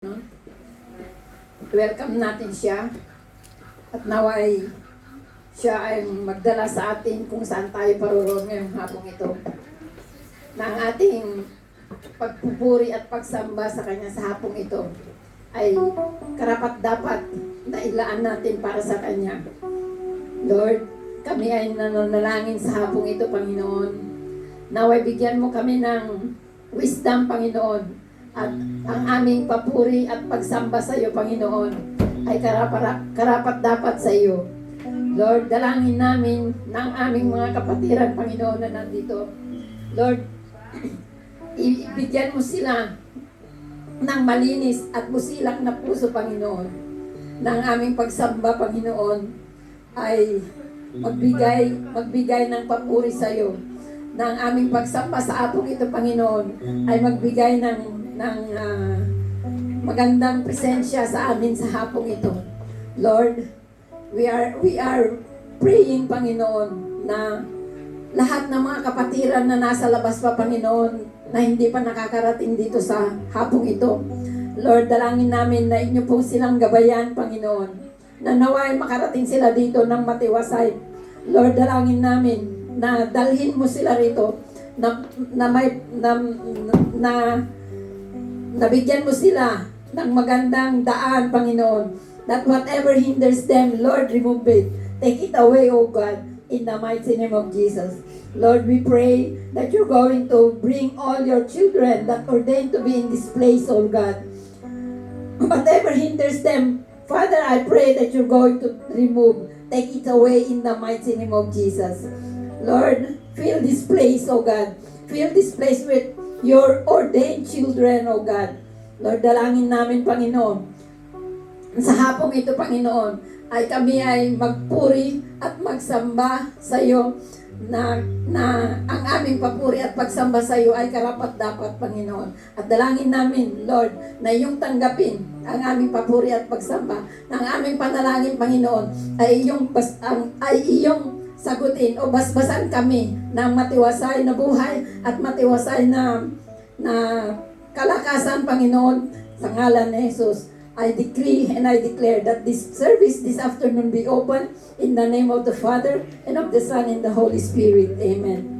No? Welcome natin siya at naway siya ay magdala sa atin kung saan tayo paroroon ngayong hapong ito na ang ating pagpupuri at pagsamba sa Kanya sa hapong ito ay karapat-dapat na ilaan natin para sa Kanya. Lord, kami ay nananalangin sa hapong ito, Panginoon. Naway bigyan mo kami ng wisdom, Panginoon, at ang aming papuri at pagsamba sa iyo, Panginoon, ay karapat-dapat sa iyo. Lord, dalangin namin ng aming mga kapatiran, Panginoon, na nandito. Lord, ibigyan mo sila ng malinis at busilak na puso, Panginoon, na ang aming pagsamba, Panginoon, ay magbigay ng papuri sa iyo. Na ang aming pagsamba sa apong ito, Panginoon, ay magbigay ng magandang presensya sa amin sa hapong ito. Lord, we are praying, Panginoon, na lahat ng mga kapatiran na nasa labas pa, Panginoon, na hindi pa nakakarating dito sa hapong ito. Lord, dalangin namin na inyo po silang gabayan, Panginoon, na naway makarating sila dito ng matiwasay. Lord, dalangin namin na dalhin mo sila rito nabigyan mo sila ng magandang daan, Panginoon, that whatever hinders them, Lord, remove it. Take it away, O God, in the mighty name of Jesus. Lord, we pray that you're going to bring all your children that ordained to be in this place, O God. Whatever hinders them, Father, I pray that you're going to remove. Take it away in the mighty name of Jesus. Lord, fill this place, O God. Fill this place with your ordained children, O God. Lord, dalangin namin, Panginoon, sa hapong ito, Panginoon, ay kami ay magpuri at magsamba sa iyo na ang aming papuri at pagsamba sa iyo ay karapat-dapat, Panginoon. At dalangin namin, Lord, na iyong tanggapin ang aming papuri at pagsamba, na ang aming panalangin, Panginoon, ay iyong sagutin o basbasan kami ng matiwasay na buhay at matiwasay na kalakasan, Panginoon. Sa ngalan ni Jesus, I decree and I declare that this service this afternoon be open in the name of the Father and of the Son and the Holy Spirit. Amen.